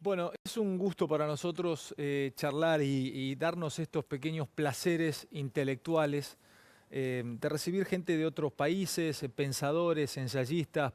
Bueno, es un gusto para nosotros charlar y darnos estos pequeños placeres intelectuales de recibir gente de otros países, pensadores, ensayistas,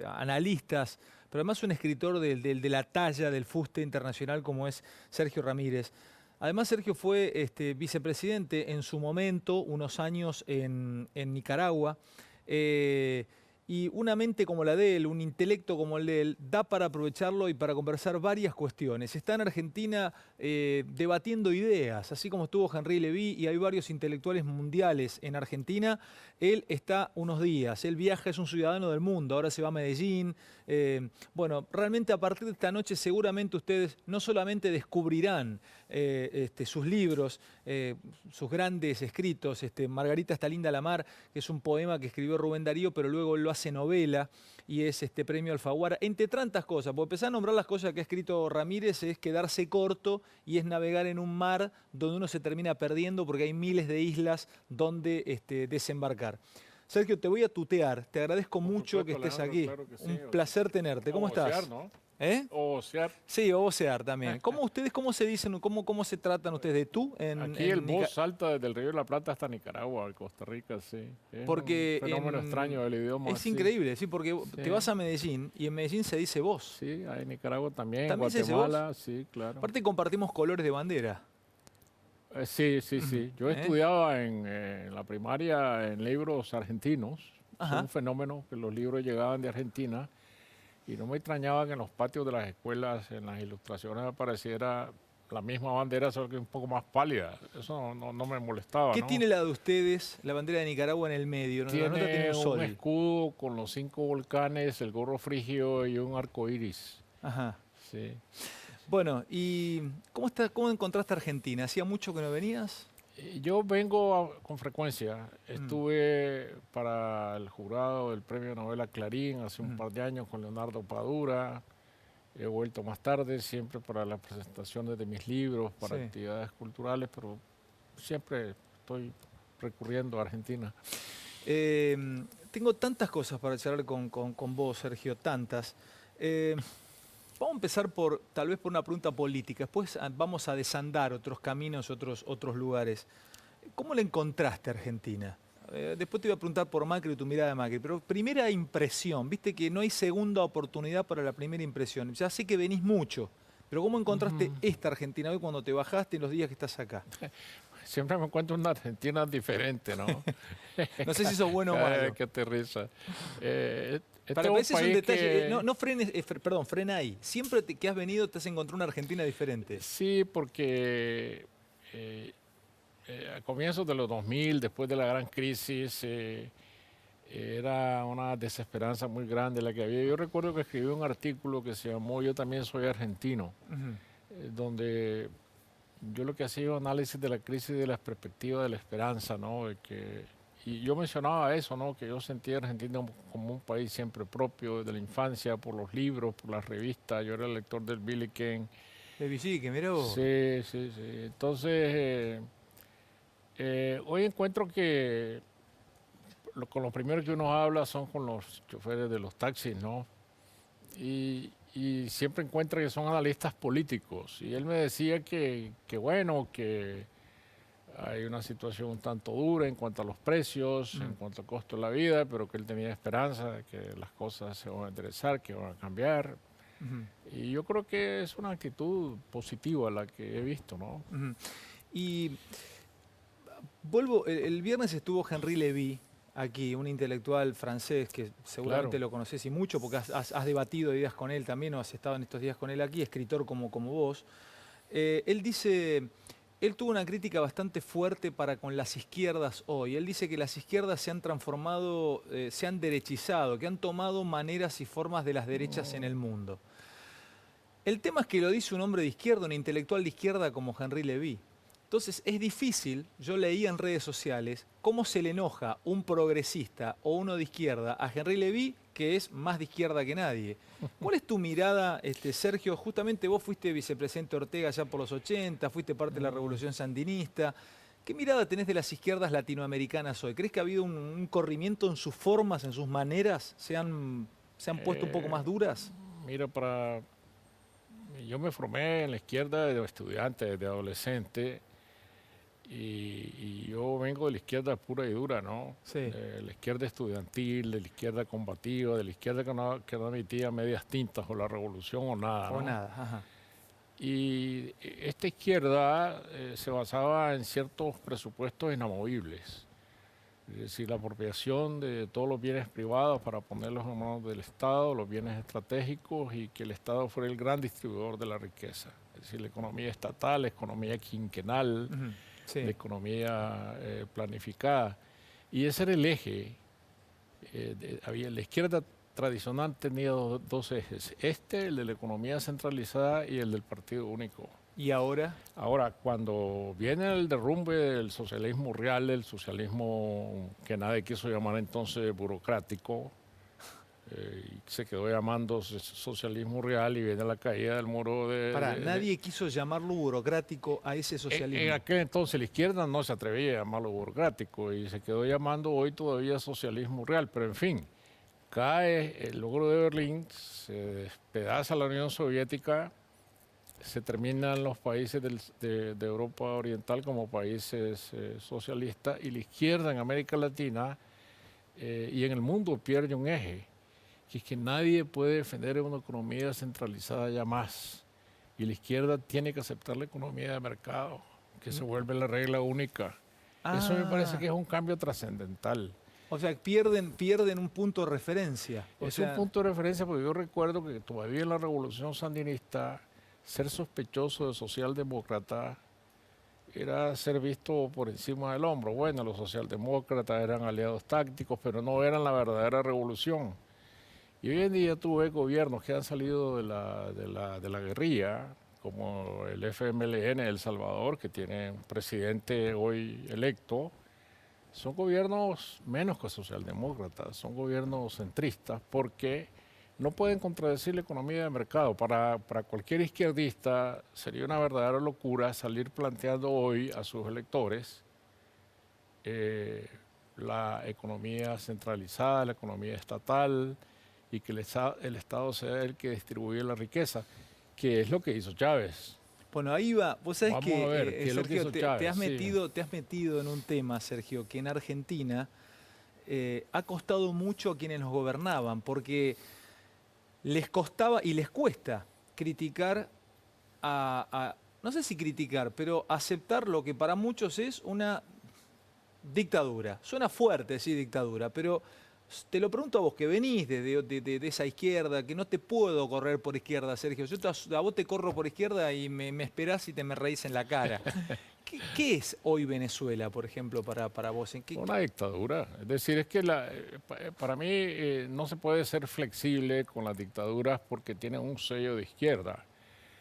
analistas, pero además un escritor de la talla del fuste internacional como es Sergio Ramírez. Además, Sergio fue vicepresidente en su momento, unos años en Nicaragua. eh, y una mente como la de él, un intelecto como el de él, da para aprovecharlo y para conversar varias cuestiones. Está en Argentina debatiendo ideas, así como estuvo Henry Levy y hay varios intelectuales mundiales en Argentina. Él está unos días, él viaja, es un ciudadano del mundo, ahora se va a Medellín. Bueno, realmente a partir de esta noche seguramente ustedes no solamente descubrirán sus libros, sus grandes escritos. Margarita está linda la mar, que es un poema que escribió Rubén Darío, pero luego lo hace novela y es premio Alfaguara, entre tantas cosas. Porque empezar a nombrar las cosas que ha escrito Ramírez es quedarse corto y es navegar en un mar donde uno se termina perdiendo porque hay miles de islas donde desembarcar. Sergio, te voy a tutear, te agradezco Por mucho que supuesto, estés Alejandro, aquí. claro que sí. Un placer tenerte. ¿Cómo O ocear, estás? ¿no? ¿Eh? O ocear. Sí, o vocear también. ¿Cómo ustedes, cómo se dicen, cómo se tratan ustedes de tú Aquí el bus salta desde el Río de la Plata hasta Nicaragua, Costa Rica, sí. Es un Porque fenómeno extraño del idioma, es sí. increíble, sí, porque te Sí, vas a Medellín y en Medellín se dice vos. sí, hay en Nicaragua también, en ¿También se dice vos? Guatemala, sí, claro. Aparte compartimos colores de bandera. Sí, sí, sí. Yo ¿Eh? estudiaba en la primaria en libros argentinos. Es Ajá. un fenómeno que los libros llegaban de Argentina y no me extrañaba que en los patios de las escuelas, en las ilustraciones apareciera la misma bandera, solo que un poco más pálida. Eso no me molestaba, ¿Qué ¿no? tiene la de ustedes, la bandera de Nicaragua en el medio? La nuestra tiene Tiene un un sol. escudo con los 5 volcanes, el gorro frigio y un arco iris. Ajá. Sí. Bueno, ¿y cómo encontraste Argentina? ¿Hacía mucho que no venías? Yo vengo con frecuencia. Estuve para el jurado del Premio Novela Clarín hace un par de años con Leonardo Padura. He vuelto más tarde, siempre para las presentaciones de mis libros, para Sí. actividades culturales, pero siempre estoy recurriendo a Argentina. Eh, Tengo tantas cosas para charlar con vos, Sergio, tantas. Eh, Vamos a empezar tal vez por una pregunta política, después vamos a desandar otros caminos, otros lugares. ¿Cómo le encontraste a Argentina? Después te voy a preguntar por Macri y tu mirada de Macri, pero primera impresión, viste que no hay segunda oportunidad para la primera impresión. Ya sé que venís mucho, pero ¿cómo encontraste esta Argentina hoy cuando te bajaste en los días que estás acá? Siempre me encuentro una Argentina diferente, ¿no? No sé si eso es bueno o Cada vez malo. que aterriza. Este Para es mí un ese es un país detalle, no, que... no frenes, perdón, frena ahí. Siempre que has venido te has encontrado una Argentina diferente. Sí, porque a comienzos de los 2000, después de la gran crisis, era una desesperanza muy grande la que había. Yo recuerdo que escribí un artículo que se llamó Yo también soy argentino, donde yo lo que hacía era un análisis de la crisis y de las perspectivas de la esperanza, ¿no? Y yo mencionaba eso, ¿no? Que yo sentía a Argentina como un país siempre propio, desde la infancia, por los libros, por las revistas. Yo era el lector del Billy King. Baby, sí, que mira vos. Sí, sí, sí. Entonces, hoy encuentro que con los primeros que uno habla son con los choferes de los taxis, ¿no? Y siempre encuentra que son analistas políticos. Y él me decía que bueno, que hay una situación un tanto dura en cuanto a los precios, en cuanto al costo de la vida, pero que él tenía esperanza de que las cosas se van a enderezar, que van a cambiar. Y yo creo que es una actitud positiva la que he visto, ¿no? Y vuelvo, el viernes estuvo Henry Levy aquí, un intelectual francés que seguramente Claro. lo conoces y mucho porque has debatido ideas con él también o has estado en estos días con él aquí, escritor como vos. Él dice, él tuvo una crítica bastante fuerte para con las izquierdas hoy. Él dice que las izquierdas se han transformado, se han derechizado, que han tomado maneras y formas de las derechas en el mundo. El tema es que lo dice un hombre de izquierda, un intelectual de izquierda como Henry Levy. Entonces es difícil, yo leía en redes sociales, cómo se le enoja un progresista o uno de izquierda a Henry Levy, que es más de izquierda que nadie. ¿Cuál es tu mirada, Sergio? Justamente vos fuiste vicepresidente Ortega ya por los 80, fuiste parte de la revolución sandinista. ¿Qué mirada tenés de las izquierdas latinoamericanas hoy? ¿Crees que ha habido un corrimiento en sus formas, en sus maneras? ¿Se han puesto un poco Eh, más duras? Mira, yo me formé en la izquierda de estudiante, de adolescente, y yo vengo de la izquierda pura y dura, ¿no? Sí. De la izquierda estudiantil, de la izquierda combativa, de la izquierda que no admitía medias tintas o la revolución o nada, O ¿no? nada, ajá. Y esta izquierda se basaba en ciertos presupuestos inamovibles. Es decir, la apropiación de todos los bienes privados para ponerlos en manos del Estado, los bienes estratégicos, y que el Estado fuera el gran distribuidor de la riqueza. Es decir, la economía estatal, la economía quinquenal, Ujú. la Sí. economía planificada. Y ese era el eje. La izquierda tradicional tenía dos ejes. El de la economía centralizada, y el del partido único. ¿Y ahora? Ahora, cuando viene el derrumbe del socialismo real, el socialismo que nadie quiso llamar entonces burocrático, y se quedó llamando socialismo real, y viene la caída del muro Nadie quiso llamarlo burocrático a ese En socialismo. aquel entonces la izquierda no se atrevía a llamarlo burocrático, y se quedó llamando hoy todavía socialismo real, pero en fin, cae el muro de Berlín, se despedaza la Unión Soviética, se terminan los países de Europa Oriental como países socialistas, y la izquierda en América Latina y en el mundo pierde un eje, que es que nadie puede defender una economía centralizada ya más, y la izquierda tiene que aceptar la economía de mercado, que se vuelve la regla única. Eso me parece Ah, que es un cambio trascendental. o sea, pierden un punto de referencia. O Es un sea, punto de referencia, porque yo recuerdo que todavía en la Revolución Sandinista, ser sospechoso de socialdemócrata era ser visto por encima del hombro. Bueno, los socialdemócratas eran aliados tácticos, pero no eran la verdadera revolución. Y hoy en día tú ves gobiernos que han salido de la guerrilla, como el FMLN de El Salvador, que tiene un presidente hoy electo. Son gobiernos menos que socialdemócratas, son gobiernos centristas, porque no pueden contradecir la economía de mercado. Para cualquier izquierdista sería una verdadera locura salir planteando hoy a sus electores eh, la economía centralizada, la economía estatal, y que el Estado sea el que distribuye la riqueza, que es lo que hizo Chávez. bueno, ahí va. Vos sabés Vamos a ver que, qué es lo que Sergio, hizo te Chávez. has Sí. metido en un tema, Sergio, que en Argentina ha costado mucho a quienes nos gobernaban, porque les costaba y les cuesta criticar no sé si criticar, pero aceptar lo que para muchos es una dictadura. Suena fuerte, sí, dictadura, pero te lo pregunto a vos, que venís de esa izquierda, que no te puedo correr por izquierda, Sergio. A vos te corro por izquierda y me esperás y te me reís en la cara. ¿Qué es hoy Venezuela, por ejemplo, para vos? Una dictadura. Es decir, es que para mí no se puede ser flexible con las dictaduras porque tienen un sello de izquierda.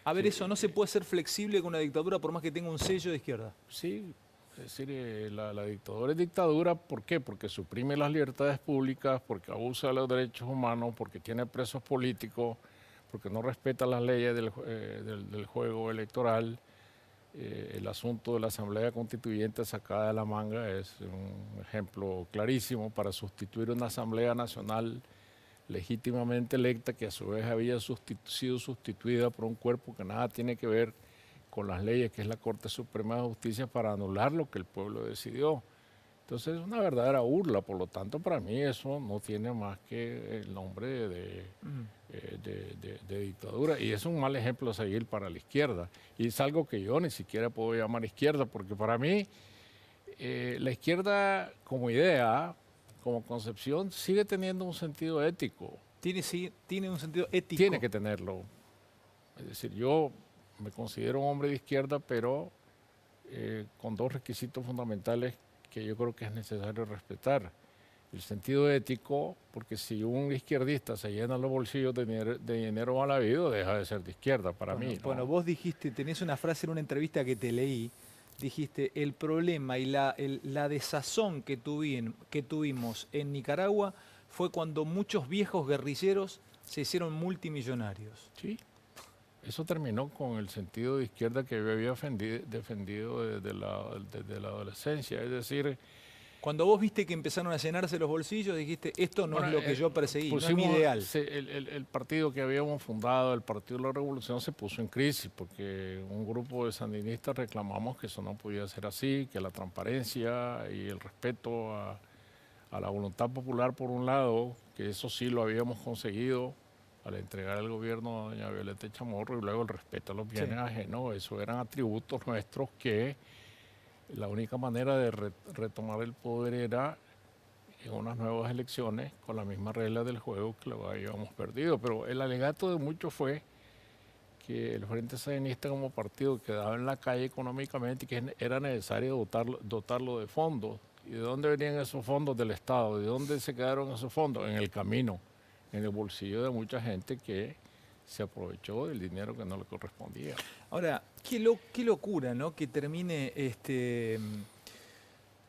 A ver, Sí, eso, no se puede ser flexible con una dictadura por más que tenga un sello de izquierda. sí, es decir, la dictadura es dictadura. ¿Por qué? Porque suprime las libertades públicas, porque abusa de los derechos humanos, porque tiene presos políticos, porque no respeta las leyes del juego electoral. El asunto de la Asamblea Constituyente sacada de la manga es un ejemplo clarísimo para sustituir una Asamblea Nacional legítimamente electa, que a su vez había sido sustituida por un cuerpo que nada tiene que ver con las leyes, que es la Corte Suprema de Justicia, para anular lo que el pueblo decidió. Entonces es una verdadera burla. Por lo tanto, para mí eso no tiene más que el nombre de dictadura, y es un mal ejemplo a seguir para la izquierda, y es algo que yo ni siquiera puedo llamar izquierda, porque para mí la izquierda como idea, como concepción, sigue teniendo un sentido ético. Sí, tiene un sentido ético. Tiene que tenerlo. Es decir, yo me considero un hombre de izquierda, pero con dos requisitos fundamentales que yo creo que es necesario respetar. El sentido ético, porque si un izquierdista se llena los bolsillos de dinero mal habido, deja de ser de izquierda para mí, ¿no? Bueno, vos dijiste, tenés una frase en una entrevista que te leí, dijiste, el problema y la desazón que tuvimos en Nicaragua fue cuando muchos viejos guerrilleros se hicieron multimillonarios. Sí, eso terminó con el sentido de izquierda que yo había defendido desde la adolescencia. Es decir, Cuando vos viste que empezaron a llenarse los bolsillos, dijiste, esto no Bueno, es lo que yo perseguí, no es mi pusimos ideal. el partido que habíamos fundado, el Partido de la Revolución, se puso en crisis porque un grupo de sandinistas reclamamos que eso no podía ser así, que la transparencia y el respeto a la voluntad popular por un lado, que eso sí lo habíamos conseguido al entregar el gobierno a doña Violeta Chamorro, y luego el respeto a los bienes ajenos, eso eran atributos nuestros que la única manera de retomar el poder era en unas nuevas elecciones con la misma regla del juego que lo habíamos perdido. Pero el alegato de muchos fue que el Frente Sandinista como partido quedaba en la calle económicamente y que era necesario dotarlo de fondos. ¿Y de dónde venían esos fondos? Del Estado. ¿De dónde se quedaron esos fondos? En el camino, en el bolsillo de mucha gente que se aprovechó del dinero que no le correspondía. Ahora, qué locura, ¿no? Que termine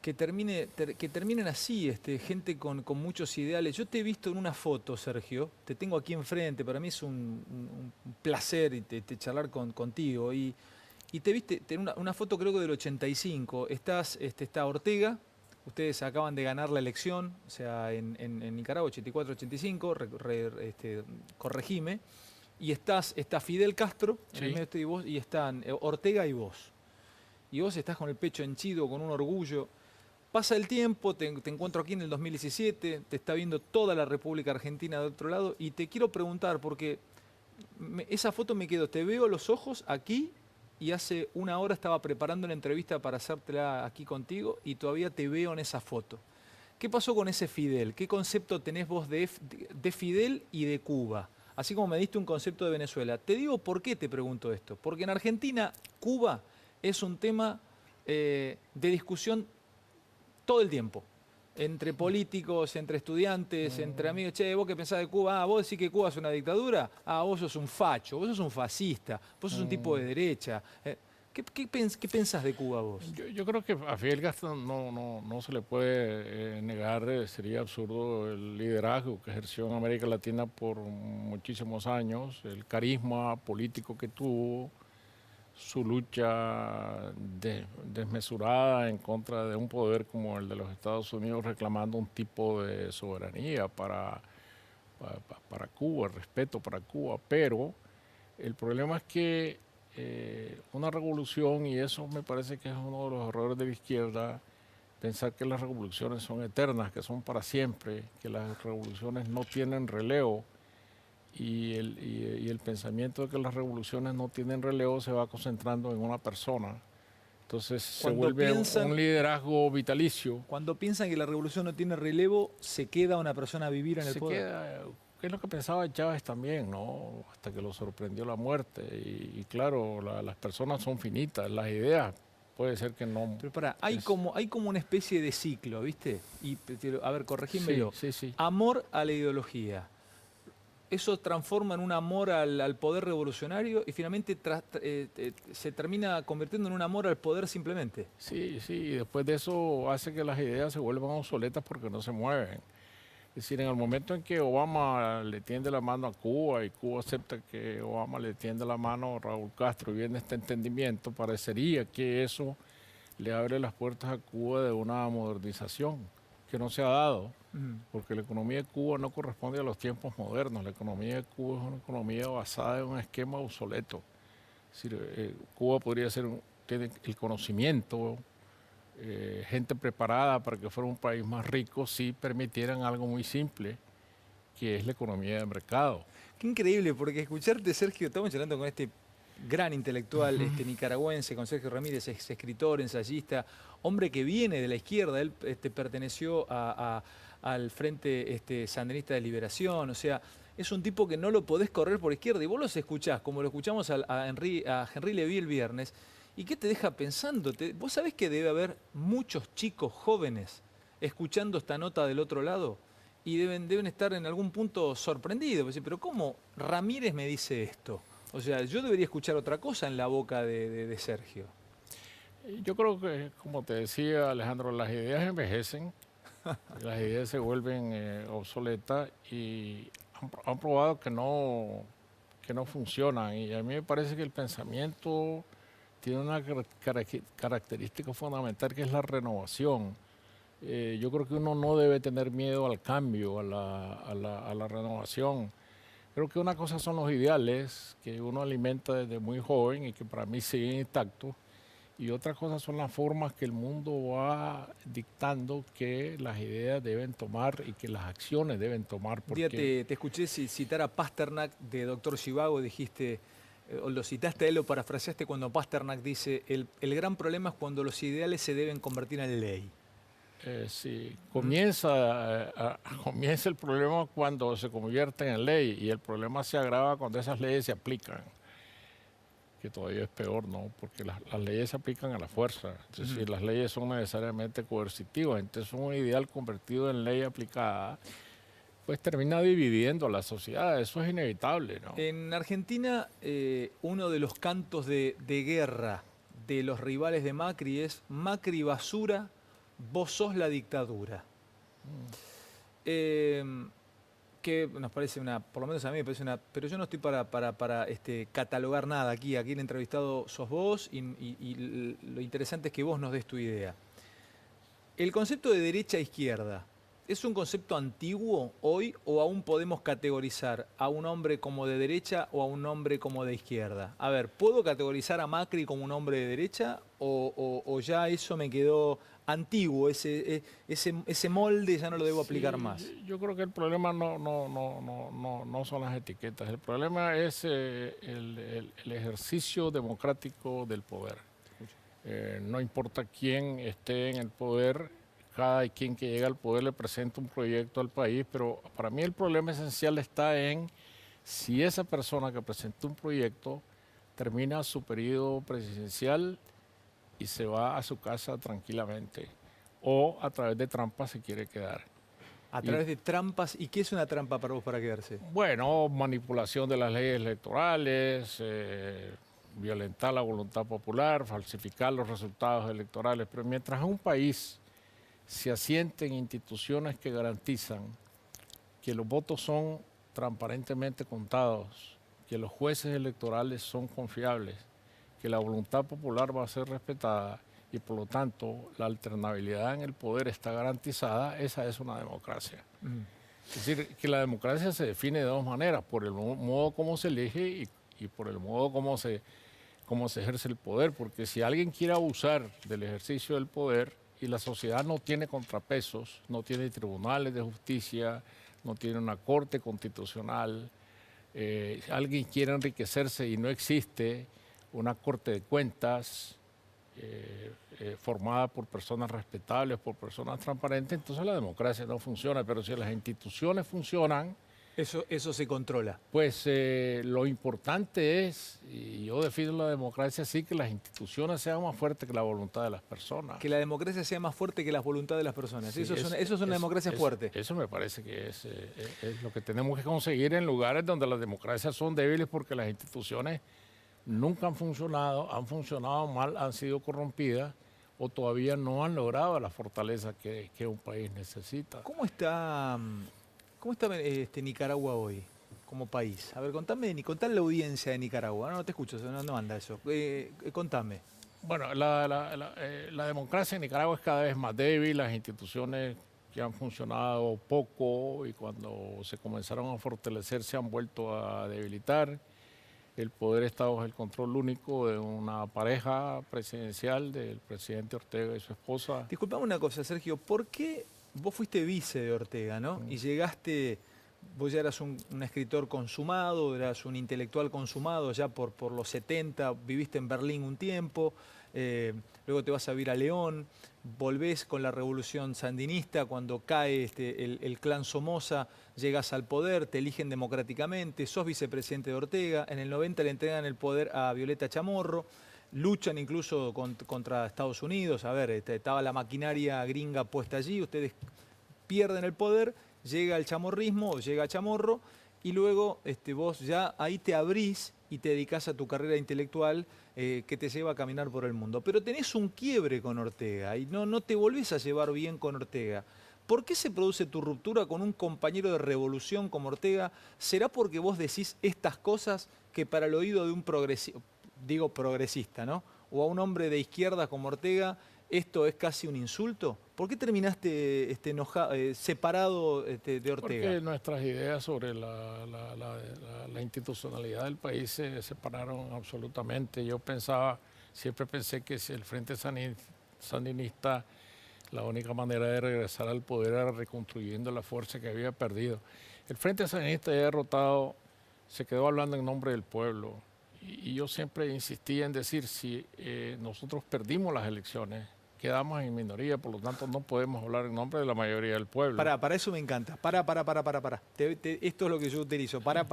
que terminen así, gente con muchos ideales. Yo te he visto en una foto, Sergio, te tengo aquí enfrente, para mí es un placer charlar contigo. Y te viste en una foto creo que del 85, está Ortega, ustedes acaban de ganar la elección, o sea, en Nicaragua, 84-85, corregime, y está Fidel Castro, en el medio y vos, y están Ortega y vos. Y vos estás con el pecho henchido, con un orgullo. Pasa el tiempo, te encuentro aquí en el 2017, te está viendo toda la República Argentina de otro lado y te quiero preguntar, porque esa foto me quedó, te veo los ojos aquí y hace una hora estaba preparando la entrevista para hacértela aquí contigo y todavía te veo en esa foto. ¿Qué pasó con ese Fidel? ¿Qué concepto tenés vos de Fidel y de Cuba? Así como me diste un concepto de Venezuela. Te digo por qué te pregunto esto. Porque en Argentina, Cuba es un tema de discusión todo el tiempo. Entre políticos, entre estudiantes, entre amigos. Che, ¿vos qué pensás de Cuba? Ah, ¿vos decís que Cuba es una dictadura? Ah, vos sos un facho, vos sos un fascista, vos sos un tipo de derecha. ¿Qué pensás de Cuba vos? Yo creo que a Fidel Castro no se le puede negar, sería absurdo el liderazgo que ejerció en América Latina por muchísimos años, el carisma político que tuvo, su lucha desmesurada en contra de un poder como el de los Estados Unidos, reclamando un tipo de soberanía para Cuba, el respeto para Cuba. Pero el problema es que una revolución, y eso me parece que es uno de los errores de la izquierda, pensar que las revoluciones son eternas, que son para siempre, que las revoluciones no tienen relevo. Y el pensamiento de que las revoluciones no tienen relevo se va concentrando en una persona. Entonces se vuelve un liderazgo vitalicio. Cuando piensan que la revolución no tiene relevo, se queda una persona a vivir en el poder. ¿Qué es lo que pensaba Chávez también, no? Hasta que lo sorprendió la muerte. Y claro, las personas son finitas, las ideas puede ser que no. Pero pará, hay como una especie de ciclo, ¿viste? Y a ver, corregímelo. Sí. Amor a la ideología. Eso transforma en un amor al poder revolucionario y finalmente se termina convirtiendo en un amor al poder simplemente. Sí, y después de eso hace que las ideas se vuelvan obsoletas porque no se mueven. Es decir, en el momento en que Obama le tiende la mano a Cuba y Cuba acepta que Obama le tiende la mano a Raúl Castro y viene este entendimiento, parecería que eso le abre las puertas a Cuba de una modernización que no se ha dado, porque la economía de Cuba no corresponde a los tiempos modernos. La economía de Cuba es una economía basada en un esquema obsoleto. Es decir, Cuba podría ser, tiene el conocimiento, gente preparada para que fuera un país más rico si permitieran algo muy simple, que es la economía de mercado. Qué increíble, porque escucharte, Sergio, estamos charlando con este gran intelectual nicaragüense, con Sergio Ramírez, ex escritor, ensayista, hombre que viene de la izquierda, él perteneció al Frente Sandinista de Liberación, o sea, es un tipo que no lo podés correr por izquierda, y vos los escuchás, como lo escuchamos a Henry Levy el viernes, ¿y qué te deja pensando? ¿Vos sabés que debe haber muchos chicos jóvenes escuchando esta nota del otro lado? Y deben estar en algún punto sorprendidos, pero ¿cómo Ramírez me dice esto? O sea, yo debería escuchar otra cosa en la boca de Sergio. Yo creo que, como te decía Alejandro, las ideas envejecen, las ideas se vuelven obsoletas y han probado que no funcionan. Y a mí me parece que el pensamiento tiene una característica fundamental que es la renovación. Yo creo que uno no debe tener miedo al cambio, a la renovación. Creo que una cosa son los ideales que uno alimenta desde muy joven y que para mí siguen intactos, y otra cosa son las formas que el mundo va dictando que las ideas deben tomar y que las acciones deben tomar. Un día Porque te escuché citar a Pasternak de Doctor Zhivago, dijiste, o lo citaste a él o parafraseaste cuando Pasternak dice, el gran problema es cuando los ideales se deben convertir en ley. sí, ¿Mm? comienza el problema cuando se convierten en ley, y el problema se agrava cuando esas leyes se aplican, que todavía es peor, ¿no? Porque las leyes se aplican a la fuerza, es decir, las leyes son necesariamente coercitivas, entonces un ideal convertido en ley aplicada, pues termina dividiendo a la sociedad, eso es inevitable, ¿no? En Argentina, uno de los cantos de guerra de los rivales de Macri es Macri basura, vos sos la dictadura. Eh, que nos parece una, por lo menos a mí me parece una, pero yo no estoy para catalogar nada aquí. Aquí el entrevistado sos vos y lo interesante es que vos nos des tu idea. El concepto de derecha-izquierda, ¿es un concepto antiguo hoy o aún podemos categorizar a un hombre como de derecha o a un hombre como de izquierda? A ver, ¿puedo categorizar a Macri como un hombre de derecha o ya eso me quedó antiguo, ese molde ya no lo debo aplicar más? Sí, yo creo que el problema no son las etiquetas, el problema es el ejercicio democrático del poder. No importa quién esté en el poder, cada quien que llega al poder le presenta un proyecto al país, pero para mí el problema esencial está en si esa persona que presentó un proyecto termina su periodo presidencial y se va a su casa tranquilamente, o a través de trampas se quiere quedar. A Y través de trampas. ¿Y qué es una trampa para vos para quedarse? bueno, manipulación de las leyes electorales, violentar la voluntad popular, falsificar los resultados electorales, pero mientras un país se asiente en instituciones que garantizan que los votos son transparentemente contados, que los jueces electorales son confiables, que la voluntad popular va a ser respetada y por lo tanto la alternabilidad en el poder está garantizada, esa es una democracia. Mm. Es decir, que la democracia se define de dos maneras, por el modo como se elige y por el modo como se ejerce el poder, porque si alguien quiere abusar del ejercicio del poder y la sociedad no tiene contrapesos, no tiene tribunales de justicia, no tiene una corte constitucional, alguien quiere enriquecerse y no existe una corte de cuentas formada por personas respetables, por personas transparentes, entonces la democracia no funciona, pero si las instituciones funcionan, Eso se controla. pues lo importante es, y yo defino la democracia así, que las instituciones sean más fuertes que la voluntad de las personas. Que la democracia sea más fuerte que la voluntad de las personas. Sí, Eso es una democracia fuerte. Eso me parece que es lo que tenemos que conseguir en lugares donde las democracias son débiles porque las instituciones nunca han funcionado mal, han sido corrompidas o todavía no han logrado la fortaleza que un país necesita. Cómo está Nicaragua hoy como país? A ver, contale a la audiencia de Nicaragua. No te escucho, no anda eso. Contame. Bueno, la democracia en Nicaragua es cada vez más débil, las instituciones que han funcionado poco y cuando se comenzaron a fortalecer se han vuelto a debilitar. El poder está bajo el control único de una pareja presidencial, del presidente Ortega y su esposa. Disculpame una cosa, Sergio. ¿Por qué vos fuiste vice de Ortega, ¿no? Y llegaste, vos ya eras un escritor consumado, eras un intelectual consumado ya por los 70, viviste en Berlín un tiempo, luego te vas a vivir a León, volvés con la revolución sandinista, cuando cae el clan Somoza, llegas al poder, te eligen democráticamente, sos vicepresidente de Ortega, en el 90 le entregan el poder a Violeta Chamorro, luchan incluso contra Estados Unidos, a ver, estaba la maquinaria gringa puesta allí, ustedes pierden el poder, llega el chamorrismo, llega Chamorro, y luego vos ya ahí te abrís y te dedicás a tu carrera intelectual que te lleva a caminar por el mundo. Pero tenés un quiebre con Ortega y no te volvés a llevar bien con Ortega. ¿Por qué se produce tu ruptura con un compañero de revolución como Ortega? ¿Será porque vos decís estas cosas que para el oído de un progresista, ¿no? O a un hombre de izquierda como Ortega esto es casi un insulto? ¿Por qué terminaste separado de Ortega? Porque nuestras ideas sobre la institucionalidad del país se separaron absolutamente. Yo pensaba, siempre pensé que si el Frente Sandinista, la única manera de regresar al poder era reconstruyendo la fuerza que había perdido. El Frente Sandinista ya derrotado se quedó hablando en nombre del pueblo. Y yo siempre insistí en decir, si nosotros perdimos las elecciones, quedamos en minoría, por lo tanto no podemos hablar en nombre de la mayoría del pueblo. Para eso me encanta. Para. Esto es lo que yo utilizo. Para.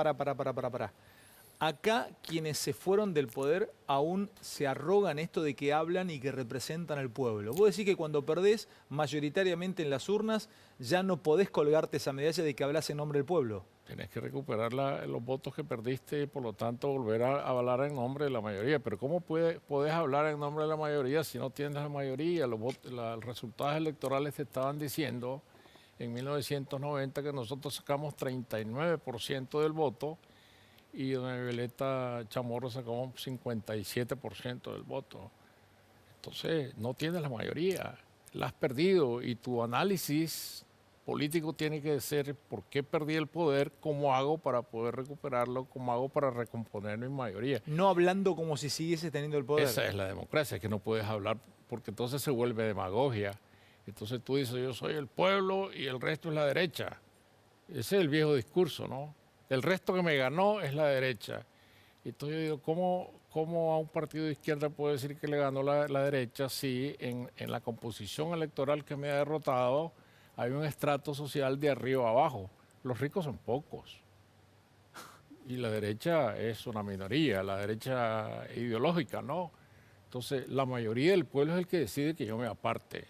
Acá quienes se fueron del poder aún se arrogan esto de que hablan y que representan al pueblo. Vos decís que cuando perdés mayoritariamente en las urnas ya no podés colgarte esa medalla de que hablas en nombre del pueblo. Tenés que recuperar los votos que perdiste y por lo tanto volver a hablar en nombre de la mayoría. Pero ¿cómo podés hablar en nombre de la mayoría si no tienes la mayoría? Los resultados electorales te estaban diciendo en 1990 que nosotros sacamos 39% del voto y doña Violeta Chamorro sacó un 57% del voto. Entonces, no tienes la mayoría, la has perdido y tu análisis político tiene que ser por qué perdí el poder, cómo hago para poder recuperarlo, cómo hago para recomponer mi mayoría. No hablando como si siguieses teniendo el poder. Esa es la democracia, que no puedes hablar porque entonces se vuelve demagogia. Entonces tú dices, yo soy el pueblo y el resto es la derecha. Ese es el viejo discurso, ¿no? El resto que me ganó es la derecha. Entonces yo digo, ¿cómo a un partido de izquierda puede decir que le ganó la derecha si en la composición electoral que me ha derrotado hay un estrato social de arriba a abajo? Los ricos son pocos. Y la derecha es una minoría, la derecha ideológica, ¿no? Entonces la mayoría del pueblo es el que decide que yo me aparte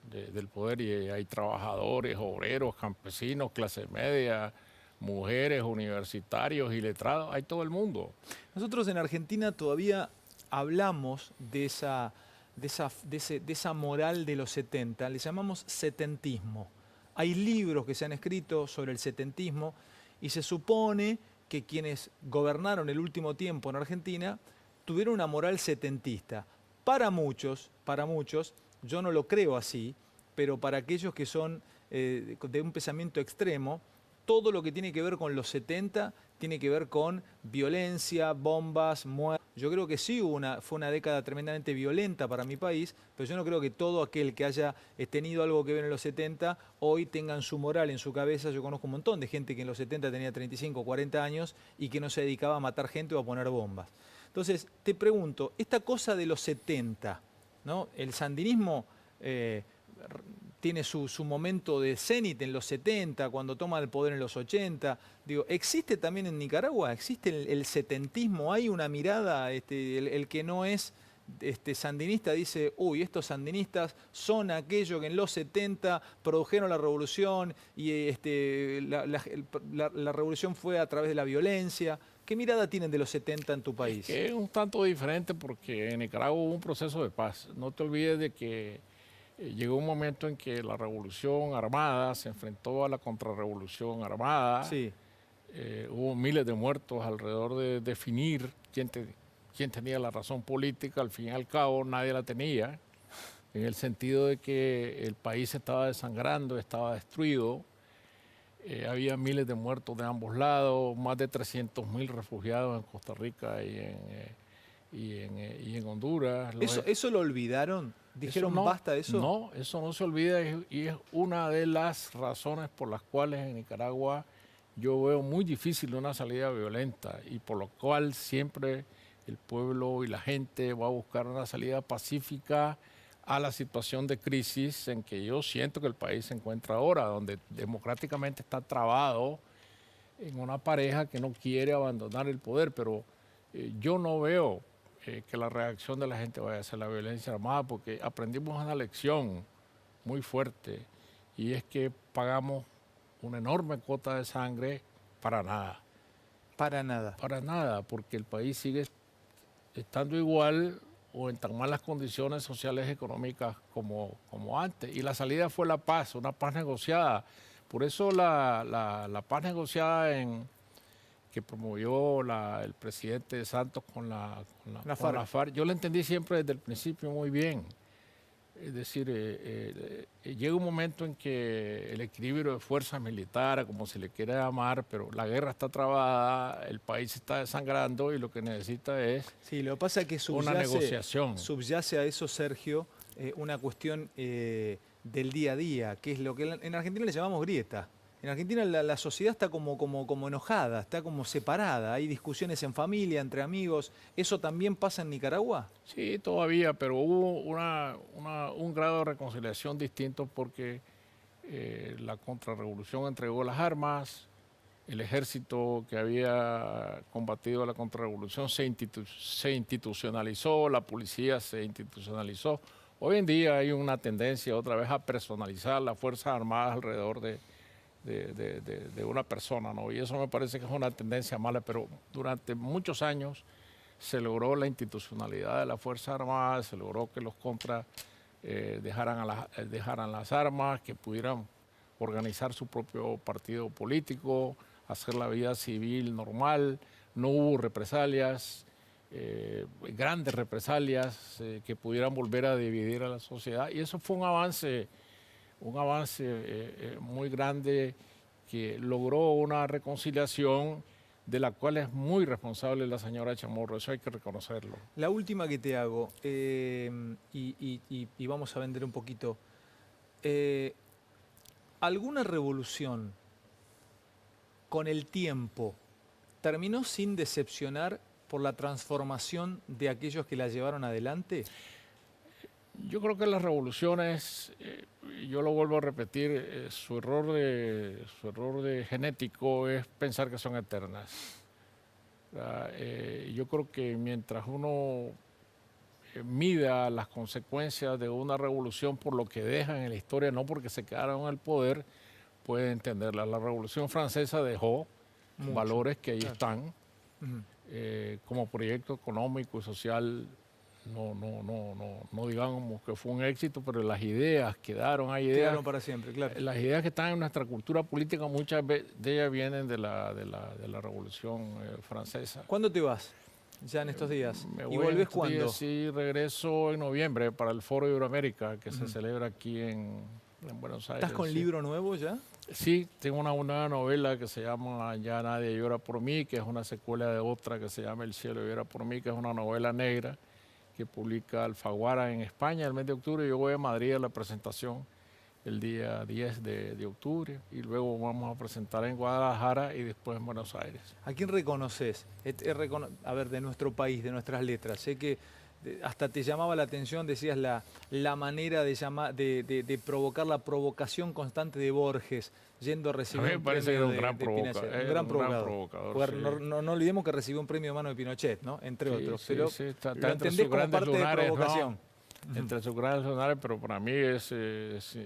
del poder y hay trabajadores, obreros, campesinos, clase media, mujeres, universitarios y letrados, hay todo el mundo. Nosotros en Argentina todavía hablamos de esa moral de los 70, le llamamos setentismo. Hay libros que se han escrito sobre el setentismo y se supone que quienes gobernaron el último tiempo en Argentina tuvieron una moral setentista. Para muchos, yo no lo creo así, pero para aquellos que son de un pensamiento extremo, todo lo que tiene que ver con los 70 tiene que ver con violencia, bombas, muertes. Yo creo que sí fue una década tremendamente violenta para mi país, pero yo no creo que todo aquel que haya tenido algo que ver en los 70 hoy tengan su moral en su cabeza. Yo conozco un montón de gente que en los 70 tenía 35 o 40 años y que no se dedicaba a matar gente o a poner bombas. Entonces, te pregunto, esta cosa de los 70, ¿no? El sandinismo tiene su momento de cenit en los 70, cuando toma el poder en los 80. Digo, ¿existe también en Nicaragua? ¿Existe el setentismo? ¿Hay una mirada? El que no es sandinista dice, uy, estos sandinistas son aquellos que en los 70 produjeron la revolución y la revolución fue a través de la violencia. ¿Qué mirada tienen de los 70 en tu país? Es un tanto diferente porque en Nicaragua hubo un proceso de paz. No te olvides de que llegó un momento en que la revolución armada se enfrentó a la contrarrevolución armada. Sí. Hubo miles de muertos alrededor de definir quién tenía la razón política. Al fin y al cabo nadie la tenía, en el sentido de que el país estaba desangrando, estaba destruido. Había miles de muertos de ambos lados, más de 300.000 refugiados en Costa Rica y en Honduras. ¿Eso lo olvidaron? ¿Dijeron basta de eso? No, eso no se olvida y es una de las razones por las cuales en Nicaragua yo veo muy difícil una salida violenta y por lo cual siempre el pueblo y la gente va a buscar una salida pacífica a la situación de crisis en que yo siento que el país se encuentra ahora, donde democráticamente está trabado en una pareja que no quiere abandonar el poder, pero yo no veo que la reacción de la gente vaya a ser la violencia armada, porque aprendimos una lección muy fuerte y es que pagamos una enorme cuota de sangre para nada. Para nada. Para nada, porque el país sigue estando igual o en tan malas condiciones sociales y económicas como antes. Y la salida fue la paz, una paz negociada. Por eso la paz negociada que promovió el presidente Santos con la FARC, yo la entendí siempre desde el principio muy bien. Es decir, llega un momento en que el equilibrio de fuerzas militares, como se le quiera llamar, pero la guerra está trabada, el país está desangrando y lo que necesita es Sí, lo que pasa es que una negociación. subyace a eso, Sergio, una cuestión del día a día, que es lo que en Argentina le llamamos grieta. En Argentina la sociedad está como enojada, está como separada, hay discusiones en familia, entre amigos. ¿Eso también pasa en Nicaragua? Sí, todavía, pero hubo un grado de reconciliación distinto porque la contrarrevolución entregó las armas, el ejército que había combatido la contrarrevolución se institucionalizó, la policía se institucionalizó. Hoy en día hay una tendencia otra vez a personalizar las Fuerzas Armadas alrededor de una persona, ¿no? Y eso me parece que es una tendencia mala, pero durante muchos años se logró la institucionalidad de las Fuerzas Armadas, se logró que los contras dejaran las armas, que pudieran organizar su propio partido político, hacer la vida civil normal, no hubo represalias, grandes represalias que pudieran volver a dividir a la sociedad, y eso fue un avance muy grande que logró una reconciliación de la cual es muy responsable la señora Chamorro, eso hay que reconocerlo. La última que te hago, y vamos a vender un poquito. ¿Alguna revolución con el tiempo terminó sin decepcionar por la transformación de aquellos que la llevaron adelante? Yo creo que las revoluciones, yo lo vuelvo a repetir, su error de genético es pensar que son eternas. Yo creo que mientras uno mida las consecuencias de una revolución por lo que dejan en la historia, no porque se quedaron en el poder, puede entenderla. La Revolución Francesa dejó valores que ahí están, como proyecto económico y social. No digamos que fue un éxito, pero las ideas quedaron, hay ideas. Quedaron para siempre, claro. Las ideas que están en nuestra cultura política, muchas de ellas vienen de la Revolución Francesa. ¿Cuándo te vas? Ya en estos días. ¿Y voy volvés cuándo? Sí, regreso en noviembre para el Foro Iberoamérica, que se celebra aquí en Buenos Aires. ¿Estás con libro nuevo ya? Sí, tengo una nueva novela que se llama Ya nadie llora por mí, que es una secuela de otra que se llama El cielo llora por mí, que es una novela negra que publica Alfaguara en España el mes de octubre. Yo voy a Madrid a la presentación el día 10 de octubre y luego vamos a presentar en Guadalajara y después en Buenos Aires. ¿A quién reconoces? A ver, de nuestro país, de nuestras letras. Sé que hasta te llamaba la atención, decías la manera de provocar la provocación constante de Borges, yendo a recibir a mí me parece que era un gran provocador. Sí. No olvidemos que recibió un premio de mano de Pinochet, ¿no? Entre otros. Sí, pero sí, lo entendés como parte de provocación. Entre sus grandes lunares, pero para mí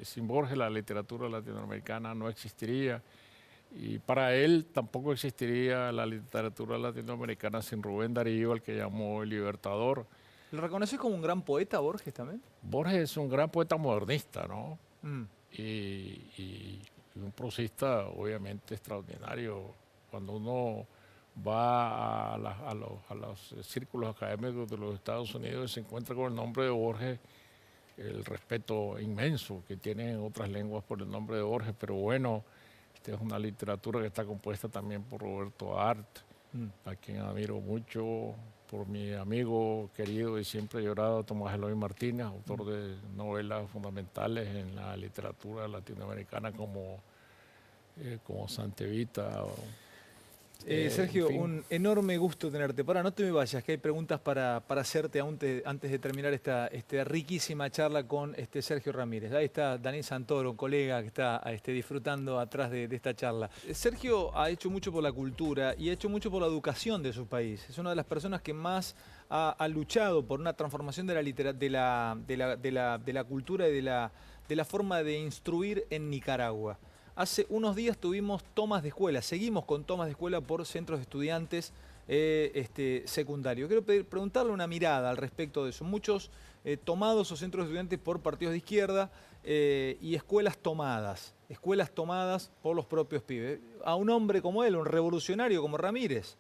sin Borges la literatura latinoamericana no existiría. Y para él tampoco existiría la literatura latinoamericana sin Rubén Darío, al que llamó el Libertador. ¿Lo reconoces como un gran poeta, Borges, también? Borges es un gran poeta modernista, ¿no? Y un prosista obviamente extraordinario. Cuando uno va a los círculos académicos de los Estados Unidos y se encuentra con el nombre de Borges, el respeto inmenso que tienen otras lenguas por el nombre de Borges, pero bueno, esta es una literatura que está compuesta también por Roberto Art, a quien admiro mucho, por mi amigo querido y siempre llorado Tomás Eloy Martínez, autor de novelas fundamentales en la literatura latinoamericana como Santa Evita. Sergio, en fin. un enorme gusto tenerte. No te me vayas, que hay preguntas para hacerte antes de terminar esta riquísima charla con Sergio Ramírez. Ahí está Daniel Santoro, colega que está disfrutando atrás de esta charla. Sergio ha hecho mucho por la cultura y ha hecho mucho por la educación de su país. Es una de las personas que más ha luchado por una transformación de la cultura y de la forma de instruir en Nicaragua. Hace unos días tuvimos tomas de escuela, seguimos con tomas de escuela por centros de estudiantes secundarios. Quiero preguntarle una mirada al respecto de eso. Muchos tomados o centros de estudiantes por partidos de izquierda y escuelas tomadas por los propios pibes. A un hombre como él, un revolucionario como Ramírez,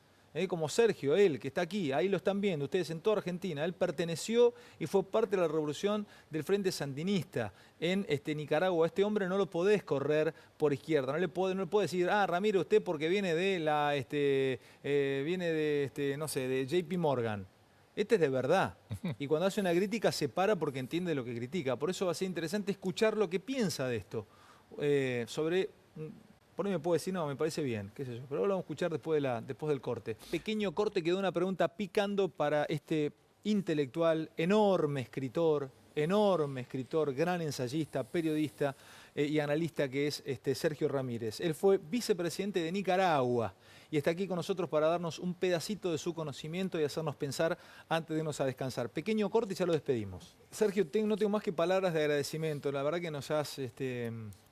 como Sergio, él que está aquí, ahí lo están viendo, ustedes en toda Argentina, él perteneció y fue parte de la revolución del Frente Sandinista en Nicaragua. Este hombre no lo podés correr por izquierda, no le puede decir, ah, Ramiro, usted porque viene de no sé, de JP Morgan. Este es de verdad. Y cuando hace una crítica se para porque entiende lo que critica. Por eso va a ser interesante escuchar lo que piensa de esto. Por ahí me puede decir, no, me parece bien, qué sé yo. Pero lo vamos a escuchar después del corte. Pequeño corte, quedó una pregunta picando para este intelectual, enorme escritor, gran ensayista, periodista y analista que es Sergio Ramírez. Él fue vicepresidente de Nicaragua y está aquí con nosotros para darnos un pedacito de su conocimiento y hacernos pensar antes de irnos a descansar. Pequeño corte y ya lo despedimos. Sergio, no tengo más que palabras de agradecimiento. La verdad que nos has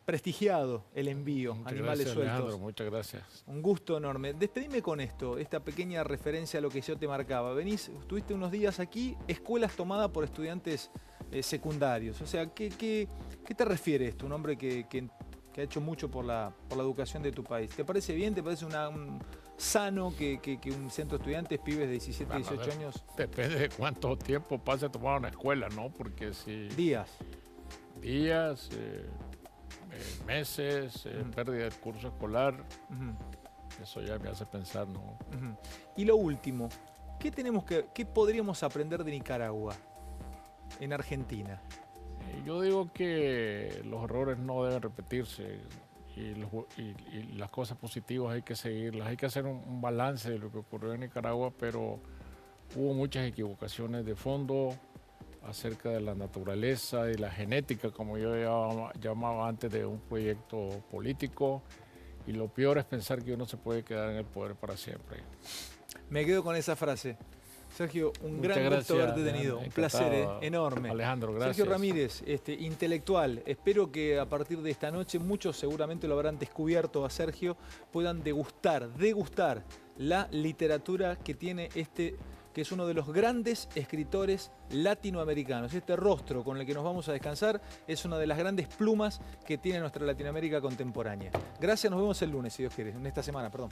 prestigiado el envío. Muchas Animales gracias, Sueltos. Alejandro, muchas gracias. Un gusto enorme. Despedime con esto, esta pequeña referencia a lo que yo te marcaba. Estuviste unos días aquí, escuelas tomadas por estudiantes secundarios. O sea, ¿qué te refiere esto? Un hombre que ha hecho mucho por la educación de tu país. ¿Te parece bien? ¿Te parece sano que un centro de estudiantes, pibes de 17, 18 años? Depende de cuánto tiempo pase tomado en la escuela, ¿no? Porque si... Días, meses, pérdida del curso escolar, eso ya me hace pensar, ¿no? Y lo último, ¿qué podríamos aprender de Nicaragua en Argentina? Yo digo que los errores no deben repetirse y las cosas positivas hay que seguirlas. Hay que hacer un balance de lo que ocurrió en Nicaragua, pero hubo muchas equivocaciones de fondo acerca de la naturaleza y la genética, como yo llamaba antes, de un proyecto político. Y lo peor es pensar que uno se puede quedar en el poder para siempre. Me quedo con esa frase. Sergio, un Muchas gran gusto gracias, haberte tenido. Un encantado. placer enorme. Alejandro, gracias. Sergio Ramírez, intelectual. Espero que a partir de esta noche, muchos seguramente lo habrán descubierto a Sergio, puedan degustar la literatura que tiene que es uno de los grandes escritores latinoamericanos. Este rostro con el que nos vamos a descansar es una de las grandes plumas que tiene nuestra Latinoamérica contemporánea. Gracias, nos vemos el lunes, si Dios quiere, en esta semana, perdón.